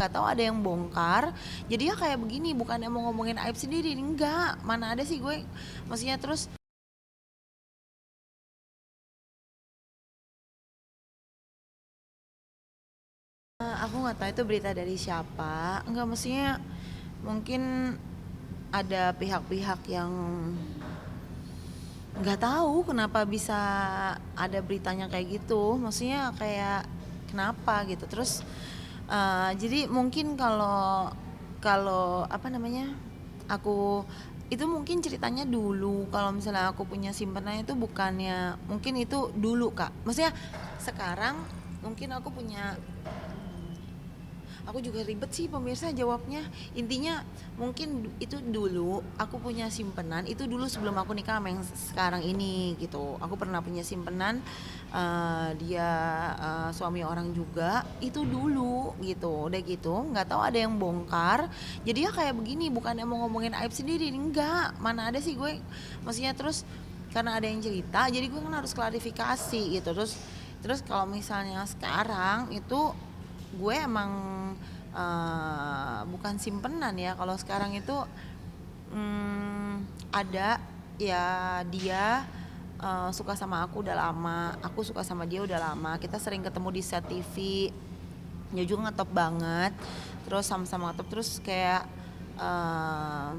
nggak tahu ada yang bongkar. Jadi ya kayak begini, bukannya mau ngomongin aib sendiri, enggak, mana ada sih gue, maksudnya terus aku nggak tahu itu berita dari siapa, enggak, maksudnya mungkin ada pihak-pihak yang nggak tahu kenapa bisa ada beritanya kayak gitu, maksudnya kayak kenapa gitu. Terus jadi mungkin kalau kalau apa namanya, aku itu mungkin ceritanya dulu, kalau misalnya aku punya simpanan itu bukannya, mungkin itu dulu kak, maksudnya sekarang mungkin aku punya. Aku juga ribet sih pemirsa jawabnya. Intinya mungkin itu dulu aku punya simpenan, itu dulu sebelum aku nikah sama yang sekarang ini gitu. Aku pernah punya simpenan, dia suami orang juga, itu dulu gitu. Udah gitu nggak tahu ada yang bongkar. Jadi ya kayak begini, bukannya mau ngomongin aib sendiri, enggak, mana ada sih gue, maksudnya terus karena ada yang cerita jadi gue kan harus klarifikasi gitu. Terus kalau misalnya sekarang itu gue emang bukan simpenan ya. Kalau sekarang itu ada ya, dia suka sama aku udah lama, aku suka sama dia udah lama, kita sering ketemu di set TV, dia juga ngetop banget, terus sama-sama ngetop, terus kayak eh,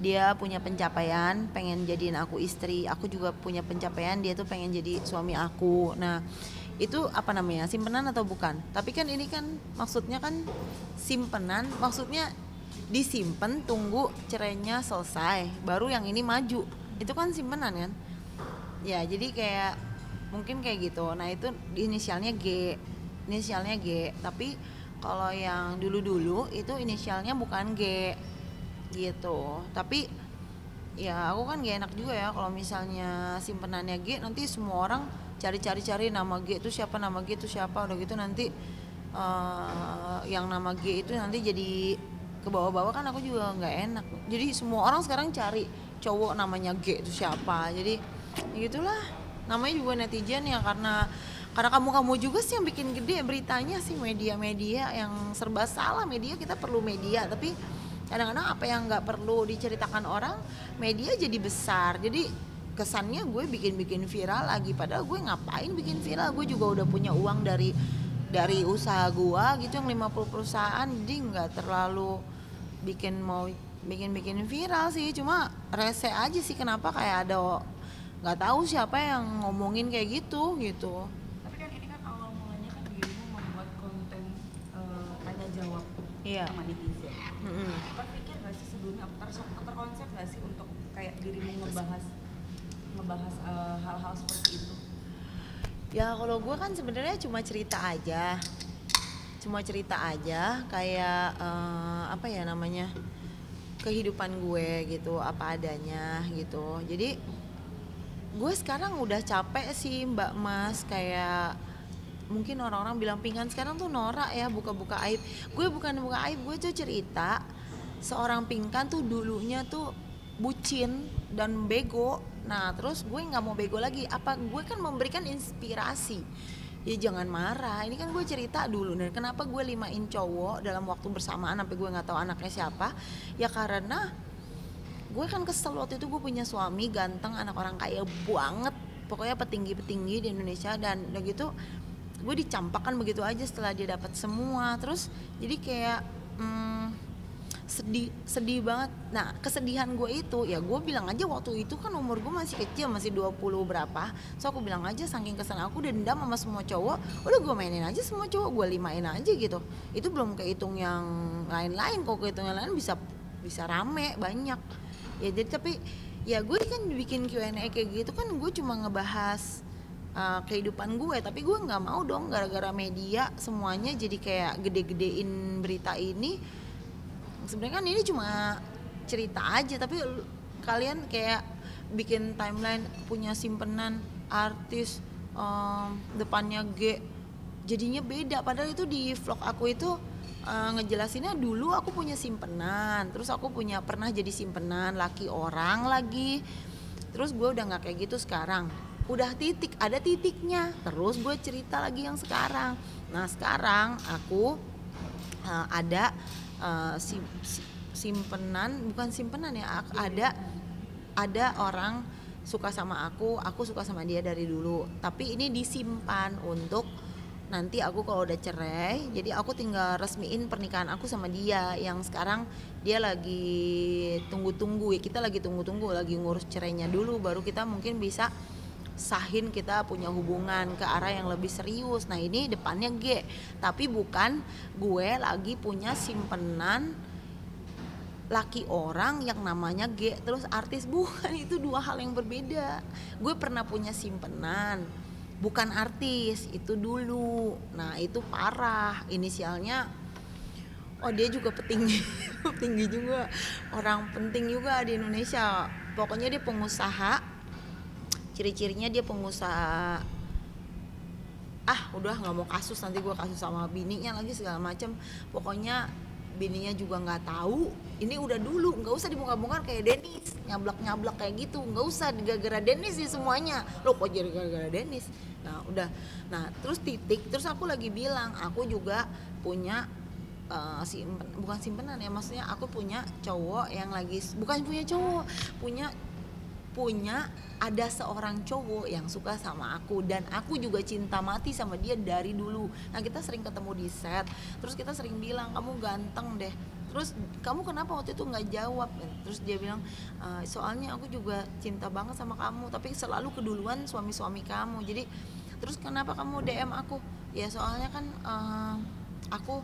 dia punya pencapaian pengen jadiin aku istri, aku juga punya pencapaian dia tuh pengen jadi suami aku. Nah itu apa namanya, simpenan atau bukan? Tapi kan ini kan maksudnya kan simpenan, maksudnya disimpan tunggu cerainya selesai baru yang ini maju, itu kan simpenan kan ya. Jadi kayak mungkin kayak gitu. Nah itu inisialnya G, inisialnya G. Tapi kalau yang dulu-dulu itu inisialnya bukan G gitu. Tapi ya aku kan gak enak juga ya kalau misalnya simpenannya G, nanti semua orang cari-cari nama G itu siapa, nama G itu siapa, udah gitu nanti yang nama G itu nanti jadi ke bawah-bawah, kan aku juga nggak enak. Jadi semua orang sekarang cari cowok namanya G itu siapa. Jadi ya gitulah, namanya juga netizen ya, karena kamu juga sih yang bikin gede beritanya sih, media-media yang serba salah. Media, kita perlu media, tapi kadang-kadang apa yang nggak perlu diceritakan orang, media jadi besar. Jadi kesannya gue bikin viral lagi, padahal gue ngapain bikin viral, gue juga udah punya uang dari usaha gue gitu yang 50 perusahaan. Jadi nggak terlalu mau bikin viral sih, cuma rese aja sih kenapa kayak ada nggak tahu siapa yang ngomongin kayak gitu gitu. Tapi kan ini kan awal mulanya kan dirimu membuat konten tanya jawab Iya. sama netizen. Mm-mm. Terpikir nggak sih sebelumnya, terkonsep nggak sih untuk kayak dirimu ngebahas ngebahas hal-hal seperti itu? Ya kalau gue kan sebenarnya cuma cerita aja kayak apa ya namanya, kehidupan gue gitu, apa adanya gitu. Jadi gue sekarang udah capek sih Mbak Mas, kayak mungkin orang-orang bilang Pinkan sekarang tuh norak ya, buka-buka aib. Gue bukan buka aib, gue tuh cerita seorang Pinkan tuh dulunya tuh bucin dan bego. Nah terus gue nggak mau bego lagi, apa gue kan memberikan inspirasi. Ya jangan marah, ini kan gue cerita dulu. Dan kenapa gue limain cowok dalam waktu bersamaan sampai gue nggak tahu anaknya siapa, ya karena gue kan kesel. Waktu itu gue punya suami ganteng, anak orang kaya banget, pokoknya petinggi-petinggi di Indonesia, dan udah gitu gue dicampakkan begitu aja setelah dia dapat semua. Terus jadi kayak sedih banget. Nah kesedihan gue itu ya gue bilang aja, waktu itu kan umur gue masih kecil, masih 20 berapa, so aku bilang aja saking kesel aku dendam sama semua cowok, udah gue mainin aja semua cowok, gue limain aja gitu. Itu belum kehitung yang lain-lain, kok kehitung yang lain bisa bisa rame banyak ya. Jadi tapi ya gue kan bikin Q&A kayak gitu kan, gue cuma ngebahas kehidupan gue, tapi gue nggak mau dong gara-gara media semuanya jadi kayak gede-gedein berita ini. Sebenarnya kan ini cuma cerita aja, tapi kalian kayak bikin timeline punya simpenan artis, depannya G, jadinya beda. Padahal itu di vlog aku itu ngejelasinnya dulu aku punya simpenan, terus aku punya pernah jadi simpenan laki orang lagi. Terus gue udah nggak kayak gitu sekarang, udah titik, ada titiknya. Terus gue cerita lagi yang sekarang. Nah sekarang aku ada simpenan, bukan simpenan ya, ada orang suka sama aku suka sama dia dari dulu, tapi ini disimpan untuk nanti aku kalau udah cerai, jadi aku tinggal resmiin pernikahan aku sama dia yang sekarang dia lagi tunggu-tunggu ya, kita lagi tunggu-tunggu, lagi ngurus cerainya dulu, baru kita mungkin bisa sahin kita punya hubungan ke arah yang lebih serius. Nah ini depannya G, tapi bukan gue lagi punya simpenan laki orang yang namanya G terus artis, bukan, itu dua hal yang berbeda. Gue pernah punya simpenan bukan artis itu dulu, nah itu parah, inisialnya dia juga petinggi petinggi juga, orang penting juga di Indonesia, pokoknya dia pengusaha, ciri-cirinya dia pengusaha, udah nggak mau kasus, nanti gue kasus sama bininya lagi segala macam, pokoknya bininya juga nggak tahu. Ini udah dulu, nggak usah dibongkar-bongkar kayak Dennis nyablak kayak gitu, nggak usah gara-gara Dennis sih semuanya. Lo kok jadi gara-gara Dennis? Nah udah, nah terus terus aku lagi bilang aku juga punya bukan simpenan ya, maksudnya aku punya cowok yang lagi, bukan punya cowok, punya ada seorang cowok yang suka sama aku dan aku juga cinta mati sama dia dari dulu. Nah kita sering ketemu di set, terus kita sering bilang kamu ganteng deh, terus kamu kenapa waktu itu nggak jawab, terus dia bilang soalnya aku juga cinta banget sama kamu tapi selalu keduluan suami kamu, jadi terus kenapa kamu DM aku, ya soalnya kan aku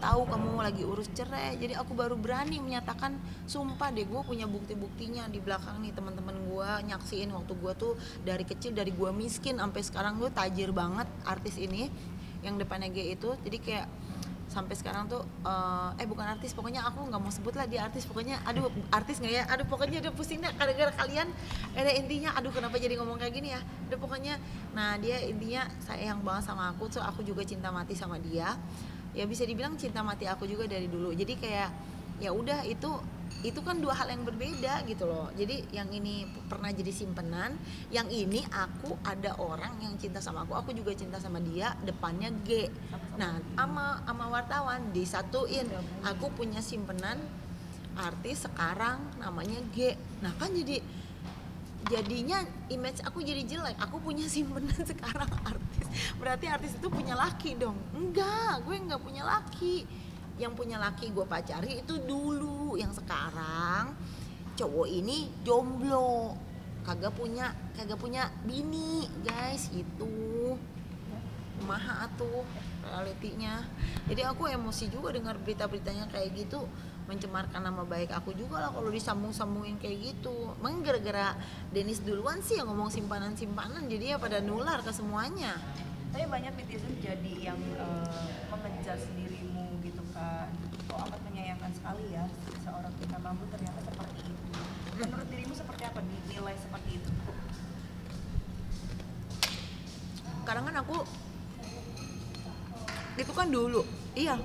tahu kamu lagi urus cerai, jadi aku baru berani menyatakan. Sumpah deh, gue punya bukti-buktinya di belakang nih, teman-teman gue nyaksiin waktu gue tuh dari kecil, dari gue miskin sampai sekarang gue tajir banget, artis ini yang depannya G itu, jadi kayak sampai sekarang tuh bukan artis, pokoknya aku nggak mau sebut lah dia artis, pokoknya aduh artis nggak ya, aduh pokoknya udah pusing deh gara-gara kalian, ada intinya, aduh kenapa jadi ngomong kayak gini ya, udah pokoknya, nah dia intinya sayang banget sama aku, so aku juga cinta mati sama dia, ya bisa dibilang cinta mati aku juga dari dulu, jadi kayak ya udah itu kan dua hal yang berbeda gitu loh. Jadi yang ini pernah jadi simpenan, yang ini aku ada orang yang cinta sama aku juga cinta sama dia, depannya G. Nah sama wartawan disatuin, aku punya simpenan artis sekarang namanya G. Nah kan jadinya image aku jadi jelek, aku punya simpenan sekarang artis, berarti artis itu punya laki dong. Enggak, gue nggak punya laki, yang punya laki gue pacari itu dulu, yang sekarang cowok ini jomblo, kagak punya bini guys, itu maha tuh realitinya. Jadi aku emosi juga dengar berita-beritanya kayak gitu, mencemarkan nama baik aku juga lah kalau disambung-sambungin kayak gitu. Emang gara-gara Dennis duluan sih yang ngomong simpanan-simpanan, jadi ya pada nular ke semuanya. Tapi banyak netizen jadi yang mengejar dirimu gitu kan, kok amat menyayangkan sekali ya seorang bintang tamu ternyata seperti itu. Menurut dirimu seperti apa nilai seperti itu? Kadang kan aku itu kan dulu, iya,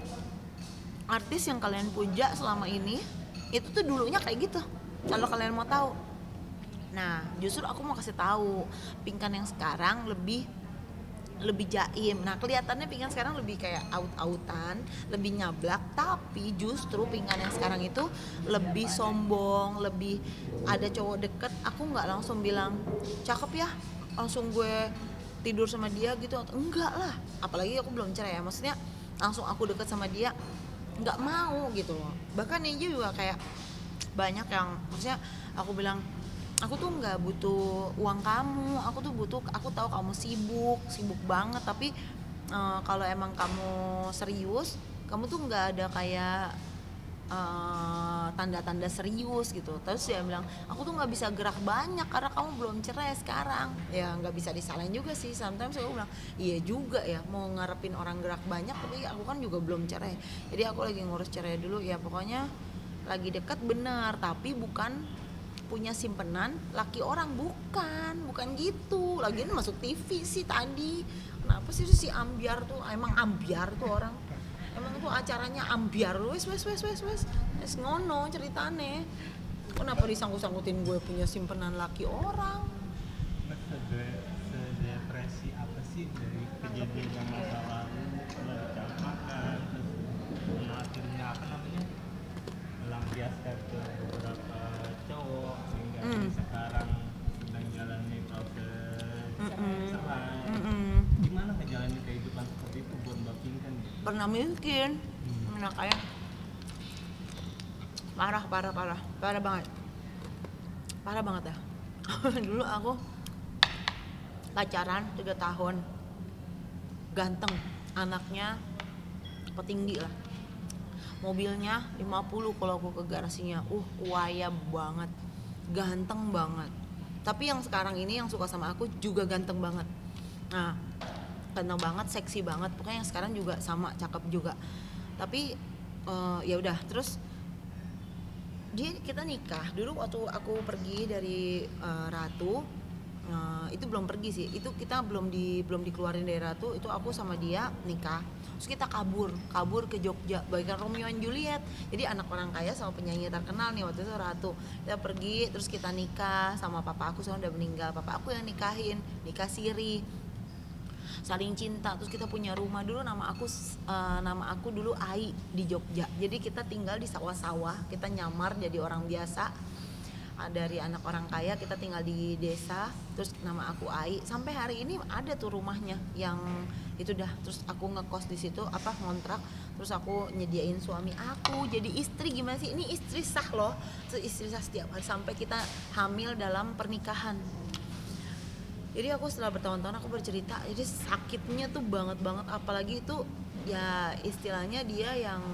artis yang kalian puja selama ini itu tuh dulunya kayak gitu, kalau kalian mau tahu. Nah justru aku mau kasih tahu, Pinkan yang sekarang lebih jaim. Nah kelihatannya Pinkan sekarang lebih kayak out-outan, lebih nyablak, tapi justru Pinkan yang sekarang itu lebih sombong, lebih ada cowok deket, aku nggak langsung bilang cakep ya, langsung gue tidur sama dia gitu, atau enggak lah, apalagi aku belum cerai ya, maksudnya langsung aku deket sama dia nggak mau gitu loh. Bahkan dia juga kayak banyak yang, maksudnya aku bilang aku tuh nggak butuh uang kamu, aku tahu kamu sibuk banget, tapi kalau emang kamu serius, kamu tuh nggak ada kayak tanda-tanda serius gitu. Terus dia bilang aku tuh nggak bisa gerak banyak karena kamu belum cerai sekarang. Ya nggak bisa disalahin juga sih, sometimes aku bilang iya juga ya, mau ngarepin orang gerak banyak tapi aku kan juga belum cerai, jadi aku lagi ngurus cerai dulu ya. Pokoknya lagi dekat bener, tapi bukan punya simpenan laki orang, bukan gitu. Lagian masuk TV sih tadi, kenapa sih si ambiar tuh, emang ambiar tuh orang, emang tuh acaranya ambiar, wes ngono ceritane. Kenapa disangkut-sangkutin gue punya simpenan laki orang? Sedepresi apa sih dari kejadian yang masa lalu, makan membayangkan kehidupan seperti itu buat Mbak Kim kan gitu. Pernah mungkin. Nah kayak parah banget ya. Dulu aku pacaran 3 tahun, ganteng, anaknya petinggi lah, mobilnya 50 kalau aku ke garasinya, waya banget, ganteng banget. Tapi yang sekarang ini yang suka sama aku juga ganteng banget. Nah, ganteng banget, seksi banget, pokoknya yang sekarang juga sama, cakep juga. Tapi ya udah, terus kita nikah dulu waktu aku pergi dari Ratu. Itu belum pergi sih, itu kita belum dikeluarin dari Ratu, itu aku sama dia nikah. Terus kita kabur ke Jogja bagaikan Romeo and Juliet. Jadi anak orang kaya sama penyanyi terkenal nih waktu itu Ratu. Kita pergi, terus kita nikah sama papa aku, soalnya udah meninggal. Papa aku yang nikahin, nikah siri, saling cinta. Terus kita punya rumah dulu, nama aku dulu Ai di Jogja. Jadi kita tinggal di sawah-sawah, kita nyamar jadi orang biasa. Dari anak orang kaya kita tinggal di desa, terus nama aku Ai. Sampai hari ini ada tuh rumahnya yang itu dah. Terus aku ngekos di situ, ngontrak. Terus aku nyediain suami aku jadi istri. Gimana sih, ini istri sah loh. Terus istri sah setiap hari sampai kita hamil dalam pernikahan. Jadi aku setelah bertahun-tahun aku bercerita, jadi sakitnya tuh banget, apalagi itu ya istilahnya dia yang,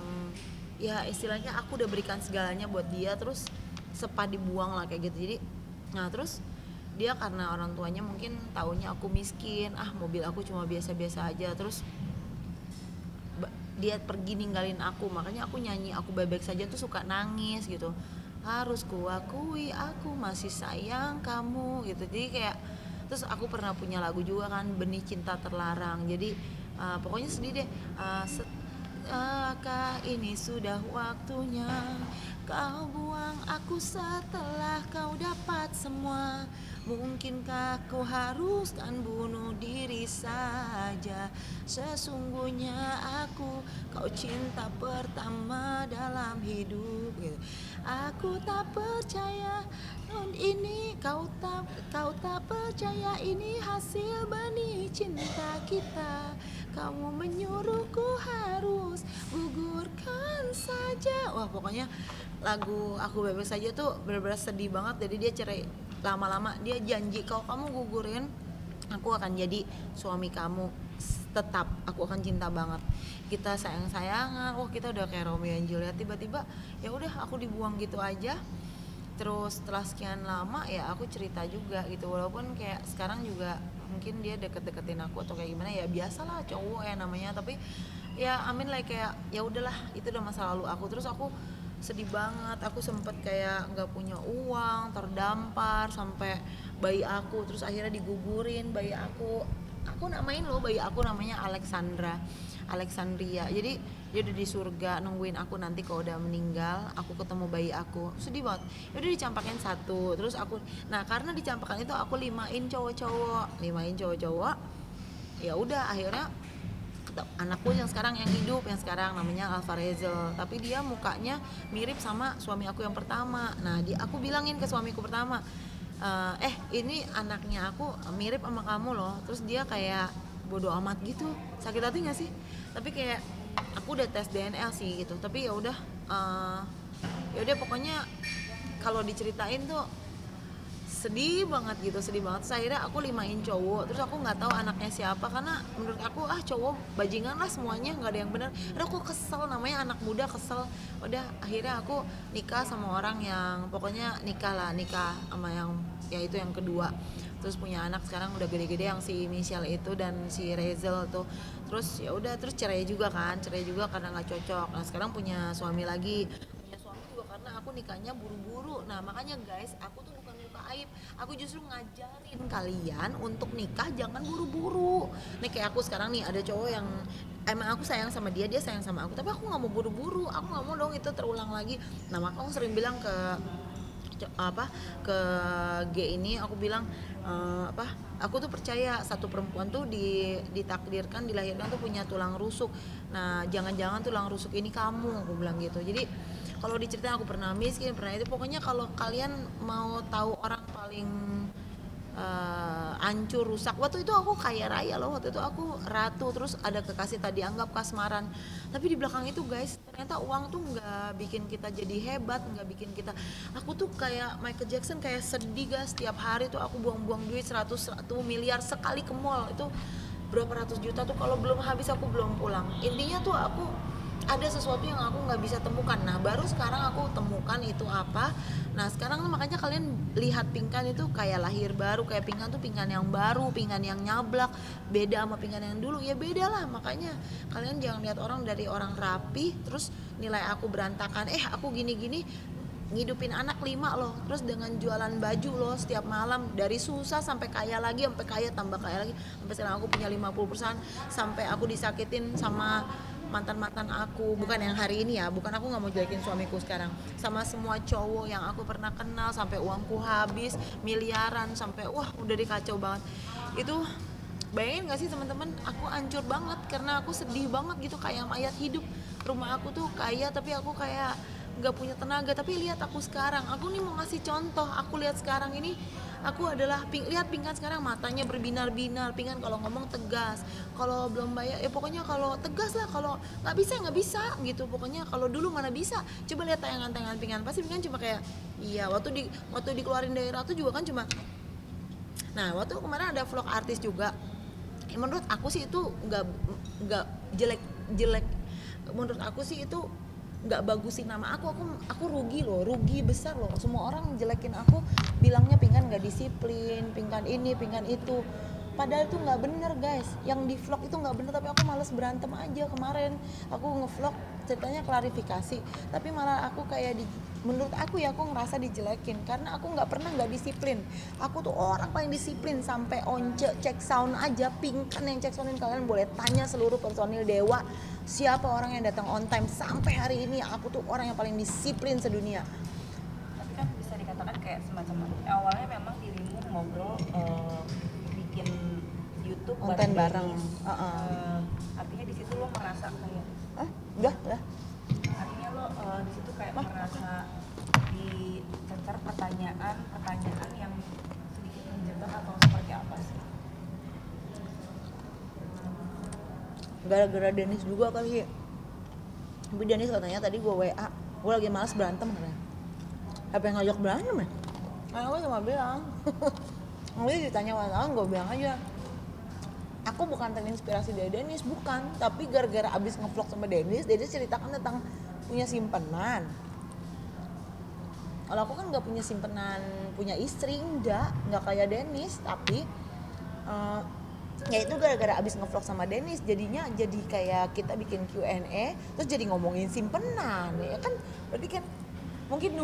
ya istilahnya aku udah berikan segalanya buat dia, terus sepa dibuang lah kayak gitu. Jadi nah terus dia karena orang tuanya mungkin taunya aku miskin, mobil aku cuma biasa-biasa aja, terus dia pergi ninggalin aku. Makanya aku nyanyi Aku Bebek Saja tuh suka nangis gitu, harus kuakui aku masih sayang kamu gitu. Jadi kayak, terus aku pernah punya lagu juga kan, Benih Cinta Terlarang. Jadi pokoknya sedih deh. Apakah ini sudah waktunya kau buang aku setelah kau dapat semua? Mungkinkah kau haruskan bunuh diri saja? Sesungguhnya aku kau cinta pertama dalam hidup gitu. Aku tak percaya ini kau tak percaya ini hasil benih cinta kita. Kamu menyuruhku harus gugurkan saja. Wah pokoknya lagu Aku Bebek Saja tuh benar-benar sedih banget. Jadi dia cerai, lama-lama dia janji, kalau kamu gugurin aku akan jadi suami kamu tetap, aku akan cinta banget, kita sayang-sayangan. Kita udah kayak Romeo and Juliet. Tiba-tiba ya udah aku dibuang gitu aja. Terus setelah sekian lama ya aku cerita juga gitu, walaupun kayak sekarang juga mungkin dia deket-deketin aku atau kayak gimana, ya biasalah cowok ya namanya. Tapi ya kayak ya udahlah, itu udah masa lalu aku. Terus aku sedih banget, aku sempet kayak nggak punya uang, terdampar sampai bayi aku, terus akhirnya digugurin bayi aku namain loh bayi aku, namanya Alexandria. Jadi dia udah di surga nungguin aku, nanti kalau udah meninggal aku ketemu bayi aku. Sedih banget. Ya udah dicampakin satu, terus aku, nah karena dicampakan itu aku limain cowok-cowok. Ya udah akhirnya anakku yang sekarang yang hidup, yang sekarang namanya Alvarezel, tapi dia mukanya mirip sama suami aku yang pertama. Nah aku bilangin ke suamiku pertama, ini anaknya aku mirip sama kamu loh. Terus dia kayak bodoh amat gitu, sakit hati nggak sih? Tapi kayak aku udah tes DNA sih gitu. Tapi ya udah pokoknya kalau diceritain tuh sedih banget gitu. Terus akhirnya aku limain cowok, terus aku nggak tahu anaknya siapa, karena menurut aku cowok bajingan lah semuanya, nggak ada yang benar. Terus aku kesel, namanya anak muda, kesel. Udah akhirnya aku nikah sama orang yang pokoknya nikah sama yang ya itu yang kedua. Terus punya anak sekarang udah gede-gede, yang si Michelle itu dan si Rezel tuh. Terus ya udah, terus cerai juga karena nggak cocok. Nah sekarang punya suami lagi, juga karena aku nikahnya buru-buru. Nah makanya guys, aku tuh bukan muka aib, aku justru ngajarin kalian untuk nikah jangan buru-buru. Nih kayak aku sekarang nih, ada cowok yang emang aku sayang sama dia sayang sama aku, tapi aku nggak mau buru-buru, aku nggak mau dong itu terulang lagi. Nah maka aku sering bilang ke G ini, aku bilang aku tuh percaya satu perempuan tuh ditakdirkan, dilahirkan tuh punya tulang rusuk. Nah jangan-jangan tulang rusuk ini kamu, aku bilang gitu. Jadi kalau diceritain aku pernah miskin, pernah itu, pokoknya kalau kalian mau tahu orang paling hancur, rusak. Waktu itu aku kaya raya loh, waktu itu aku ratu, terus ada kekasih tadi anggap kasmaran. Tapi di belakang itu guys, ternyata uang tuh nggak bikin kita jadi hebat, nggak bikin kita. Aku tuh kayak Michael Jackson, kayak sedih guys. Setiap hari tuh aku buang-buang duit 1 miliar sekali ke mall. Itu berapa ratus juta tuh, kalau belum habis aku belum pulang. Intinya tuh aku ada sesuatu yang aku nggak bisa temukan. Nah baru sekarang aku temukan itu apa. Nah sekarang makanya kalian lihat pingkan itu kayak lahir baru, kayak pingkan tuh pingkan yang baru, pingkan yang nyablak, beda sama pingkan yang dulu. Ya beda lah, makanya kalian jangan lihat orang dari orang rapi terus nilai aku berantakan. Aku gini-gini, ngidupin anak 5 loh, terus dengan jualan baju loh setiap malam, dari susah sampai kaya lagi, sampai kaya tambah kaya lagi, sampai sekarang aku punya 50 perusahaan, sampai aku disakitin sama mantan-mantan aku, bukan yang hari ini ya, bukan, aku nggak mau jelekin suamiku sekarang, sama semua cowok yang aku pernah kenal, sampai uangku habis miliaran, sampai wah udah dikacau banget. Itu bayangin gak sih teman-teman, aku hancur banget karena aku sedih banget gitu, kayak mayat hidup. Rumah aku tuh kaya tapi aku kayak nggak punya tenaga. Tapi lihat aku sekarang, aku nih mau ngasih contoh, aku lihat sekarang ini aku adalah lihat pingkan sekarang, matanya berbinar-binar. Pingkan kalau ngomong tegas, kalau belum bayar pokoknya kalau tegas lah, kalau nggak bisa gitu. Pokoknya kalau dulu mana bisa, coba lihat tayangan-tayangan pingkan, pasti pingkan cuma kayak iya, waktu dikeluarin dari Ratu juga kan cuma. Nah waktu kemarin ada vlog artis juga, menurut aku sih itu nggak jelek. Menurut aku sih itu nggak bagusin nama aku rugi loh, rugi besar loh. Semua orang jelekin aku, bilangnya pingkan nggak disiplin, pingkan ini, pingkan itu, padahal itu nggak bener guys. Yang di vlog itu nggak bener, tapi aku males berantem aja. Kemarin aku ngevlog ceritanya klarifikasi, tapi malah aku kayak menurut aku ya, aku ngerasa dijelekin karena aku nggak pernah nggak disiplin. Aku tuh orang paling disiplin, sampai once cek sound aja pingkan yang cek soundin. Kalian boleh tanya seluruh personil Dewa siapa orang yang datang on time sampai hari ini. Aku tuh orang yang paling disiplin sedunia. Tapi kan bisa dikatakan kayak semacam awalnya memang dirimu ngobrol bikin YouTube konten bareng. Artinya di situ lo merasa kayak Udah lah. artinya lo di situ kayak merasa dicecar pertanyaan yang sedikit menjebak atau seperti apa sih? Gara-gara Dennis juga kali ya. Tapi Dennis katanya tadi gue WA, gue lagi malas berantem katanya. Apa yang ngajak berantem ya? Karena gue cuma bilang nanti ditanya wartawan, gue bilang aja aku bukan terinspirasi dari Dennis, bukan. Tapi gara-gara abis ngevlog sama Dennis ceritakan tentang punya simpenan. Kalau aku kan gak punya simpenan, punya istri, enggak kayak Dennis. Tapi ya itu gara-gara abis ngevlog sama Dennis, jadinya jadi kayak kita bikin Q&A, terus jadi ngomongin simpenan, ya kan? Berarti kan mungkin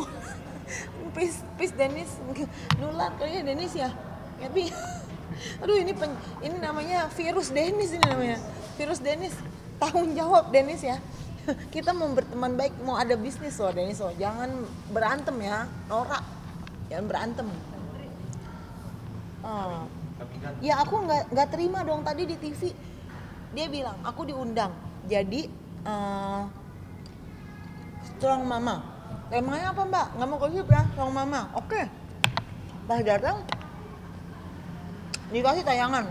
please Dennis, mungkin nular kali ya Dennis ya. Tapi aduh ini namanya virus Dennis, ini namanya virus Dennis. Tanggung jawab Dennis ya. Kita mau berteman baik, mau ada bisnis loh Dennis loh. Jangan berantem ya, norak. Jangan berantem. Ya aku nggak terima dong tadi di TV. Dia bilang aku diundang jadi tulang mama. Temanya apa mbak? Nggak mau gosip ya, tulang mama. Oke. Pas datang dikasih tayangan.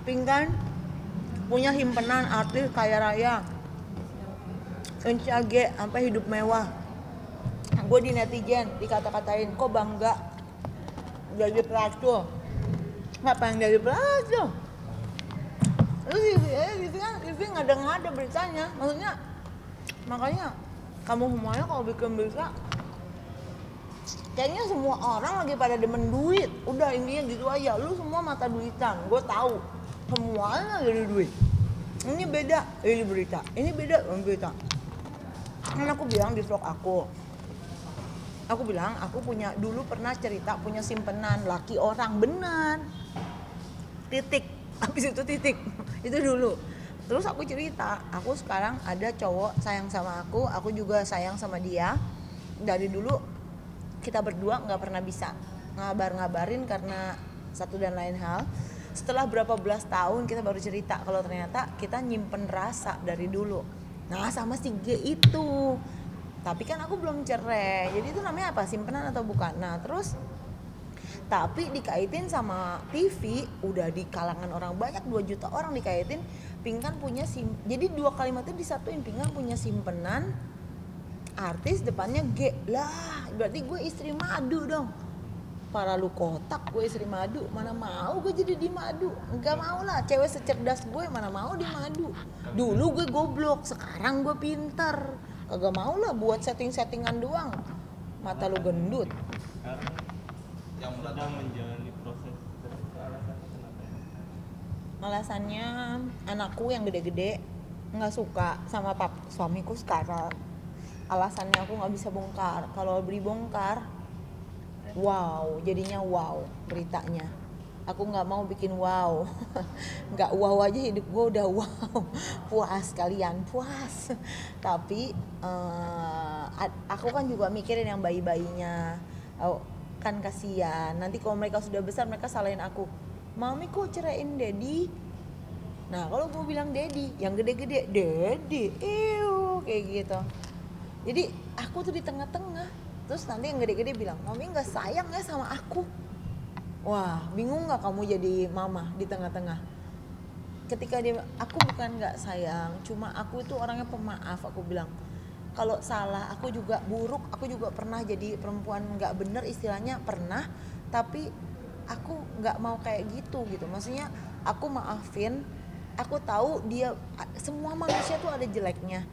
Pingkan punya himpenan artis kaya raya, NCAG sampai hidup mewah. Gue di netizen dikata-katain, kok bangga jadi pelacur, nggak pengen jadi pelacur. Terus TV ngada-ngada beritanya, maksudnya makanya kamu semuanya kalau bikin berita kayaknya semua orang lagi pada demen duit. Udah intinya gitu aja, lu semua mata duitan. Gue tahu semuanya dari duit. Ini beda ini berita, ini beda berita. Kan aku bilang di vlog aku bilang aku punya dulu pernah cerita punya simpenan laki orang, benar. Titik. Habis itu titik. Itu dulu. Terus aku cerita, aku sekarang ada cowok sayang sama aku juga sayang sama dia. Dari dulu kita berdua nggak pernah bisa ngabarin karena satu dan lain hal. Setelah berapa belas tahun kita baru cerita kalau ternyata kita nyimpen rasa dari dulu. Nah sama si G itu. Tapi kan aku belum cerai, jadi itu namanya apa? Simpenan atau bukan? Nah terus Tapi dikaitin sama TV, udah di kalangan orang banyak, 2 juta orang dikaitin. Pinkan punya jadi 2 kalimat itu disatuin. Pinkan punya simpenan artis, depannya G. Lah berarti gue istri madu dong. Para lu kotak, gue istri madu, mana mau gue jadi di madu. Enggak mau lah, cewek secerdas gue mana mau di madu. Dulu gue goblok, sekarang gue pinter. Kagak mau lah buat setting-settingan doang. Mata lu gendut. Sekarang yang sedang menjalani proses alasannya kenapa ya? Alasannya anakku yang gede-gede nggak suka sama suamiku sekarang. Alasannya aku nggak bisa bongkar. Kalau dibongkar, wow, jadinya wow beritanya. Aku nggak mau bikin wow, nggak wow aja hidup gue udah wow, puas kalian puas. Tapi aku kan juga mikirin yang bayi-bayinya, kan kasihan. Nanti kalau mereka sudah besar mereka salahin aku, mami kok ceraiin daddy. Nah kalau gue bilang daddy, yang gede-gede daddy, kayak gitu. Jadi aku tuh di tengah-tengah. Terus nanti yang gede-gede bilang, mami nggak sayang ya sama aku. Wah, bingung nggak kamu jadi mama di tengah-tengah? Ketika aku bukan nggak sayang, cuma aku itu orangnya pemaaf. Aku bilang, kalau salah aku juga buruk, aku juga pernah jadi perempuan nggak bener, istilahnya pernah. Tapi aku nggak mau kayak gitu. Maksudnya aku maafin. Aku tahu dia, semua manusia tuh ada jeleknya.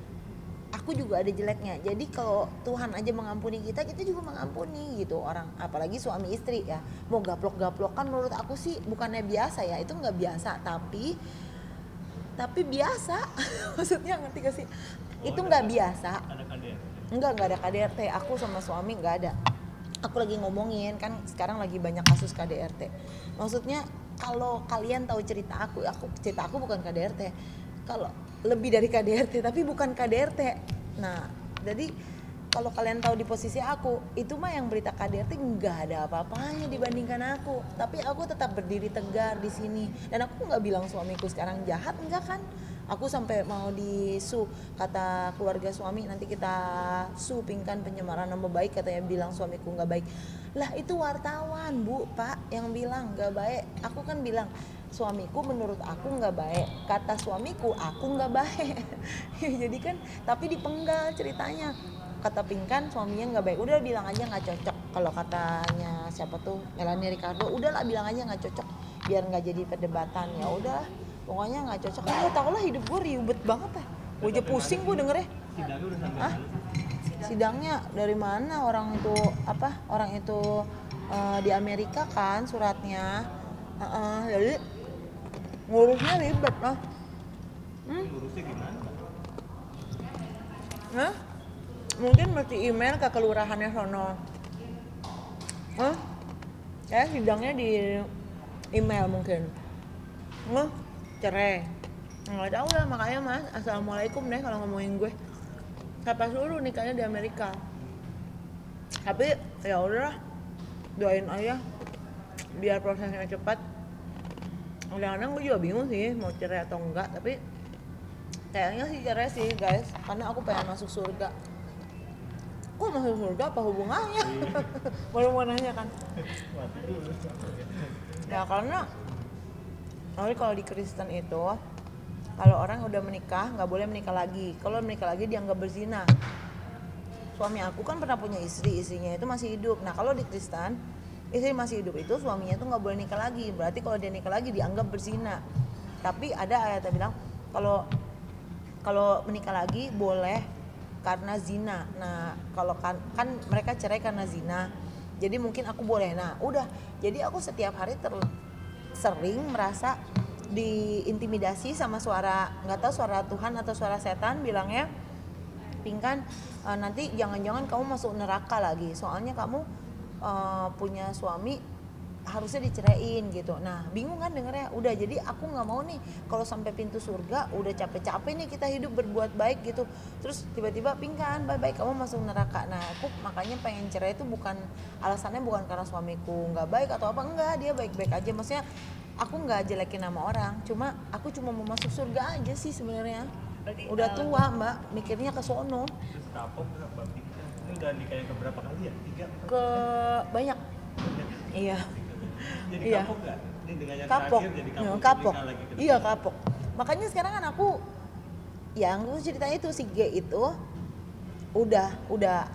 Aku juga ada jeleknya. Jadi kalau Tuhan aja mengampuni kita, kita juga mengampuni gitu orang. Apalagi suami istri ya. Mau gaplok-gaplokan menurut aku sih bukannya biasa ya. Itu nggak biasa, tapi biasa. Maksudnya ngerti gak sih? Itu nggak biasa. Ada KDRT? Nggak ada KDRT. Aku sama suami nggak ada. Aku lagi ngomongin kan sekarang lagi banyak kasus KDRT. Maksudnya kalau kalian tahu cerita aku bukan KDRT. Kalau lebih dari KDRT tapi bukan KDRT. Nah, jadi kalau kalian tahu di posisi aku, itu mah yang berita KDRT nggak ada apa-apanya dibandingkan aku. Tapi aku tetap berdiri tegar di sini. Dan aku nggak bilang suamiku sekarang jahat, enggak kan? Aku sampai mau disu, kata keluarga suami, nanti kita su Pinkan pencemaran nama baik, katanya bilang suamiku nggak baik. Lah itu wartawan bu, pak yang bilang nggak baik. Aku kan bilang suamiku menurut aku nggak baik, kata suamiku aku nggak baik. Jadi kan tapi dipenggal ceritanya, kata Pinkan suaminya nggak baik, udah bilang aja nggak cocok. Kalau katanya siapa tuh Melanie Ricardo, udahlah bilang aja nggak cocok biar nggak jadi perdebatan. Ya udah pokoknya nggak cocok. Nggak tau lah, hidup gue ribet banget ya, gue aja pusing gue dengernya. Sidangnya udah sampai mana sih? Sidangnya dari mana? Orang itu di Amerika kan suratnya. Jadi ngurusnya ribet lah. Ngurusnya gimana? Mungkin mesti email ke kelurahannya sono. Ya sidangnya di email mungkin. Cerai. Nggak tahu lah, makanya mas, assalamualaikum deh kalau ngomongin gue. Siapa suruh nikahnya di Amerika? Tapi ya udahlah, doain aja biar prosesnya cepat. Kadang-kadang gue juga bingung sih mau cerai atau enggak, tapi kayaknya sih cerai sih guys, karena aku pengen masuk surga. Kok masuk surga apa hubungannya? Baru mau nanya kan. Ya karena kalau di Kristen itu, kalau orang udah menikah nggak boleh menikah lagi. Kalau menikah lagi dianggap berzina. Suami aku kan pernah punya istri, istrinya itu masih hidup. Nah kalau di Kristen, istri masih hidup itu suaminya tuh nggak boleh nikah lagi. Berarti kalau dia nikah lagi dianggap berzina. Tapi ada ayat yang bilang kalau menikah lagi boleh karena zina. Nah kalau kan mereka cerai karena zina. Jadi mungkin aku boleh. Nah udah. Jadi aku setiap hari sering merasa diintimidasi sama suara, nggak tahu suara Tuhan atau suara setan, bilangnya Pinkan nanti jangan-jangan kamu masuk neraka lagi, soalnya kamu punya suami harusnya diceraiin gitu. Nah bingung kan dengernya. Udah, jadi aku nggak mau nih kalau sampai pintu surga udah capek-capek nih kita hidup berbuat baik gitu, terus tiba-tiba Pinkan bye-bye kamu masuk neraka. Nah aku makanya pengen cerai itu alasannya bukan karena suamiku nggak baik atau apa, enggak, dia baik-baik aja. Maksudnya aku nggak jelekin nama orang, aku cuma mau masuk surga aja sih sebenarnya. Udah tua mbak, mikirnya ke sono. Terus kapok nggak Mbak Pinkan? Ini udah nikahnya ke berapa kali ya? 3? Ke banyak. Iya. Jadi Iya. kapok nggak? Ini dengan yang Kapok. terakhir jadi Ya, kapok. kapok. nikah lagi ke Iya depan. kapok. Makanya sekarang kan aku, yang aku ceritanya itu si G itu udah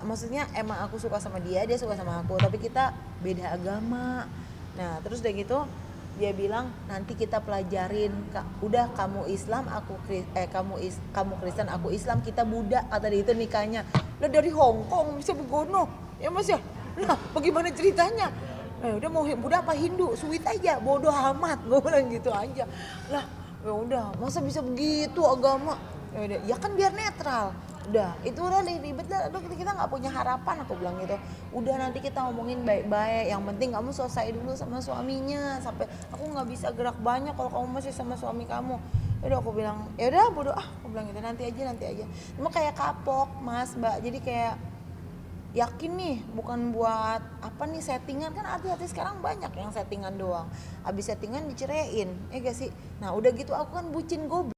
maksudnya emang aku suka sama dia suka sama aku, tapi kita beda agama. Nah terus udah gitu dia bilang nanti kita pelajarin, udah kamu Islam kamu Kristen aku Islam, kita Buddha, kata dia itu nikahnya. Lah dari Hong Kong bisa begono ya mas ya, lah bagaimana ceritanya? Udah mau Buddha apa Hindu, sweet aja, bodoh amat, gue bilang gitu aja. Lah ya udah masa bisa begitu agama, ya udah ya kan biar netral. Udah itu udah ribet lah, kita nggak punya harapan, aku bilang gitu. Udah nanti kita ngomongin baik-baik, yang penting kamu selesai dulu sama suaminya, sampai aku nggak bisa gerak banyak kalau kamu masih sama suami kamu. Udah aku bilang ya udah bodoh aku bilang gitu, nanti aja. Cuma kayak kapok mas mbak, jadi kayak yakin nih bukan buat apa nih settingan, kan artis-artis sekarang banyak yang settingan doang, habis settingan diceraiin, gak sih. Nah udah gitu aku kan bucin goblok.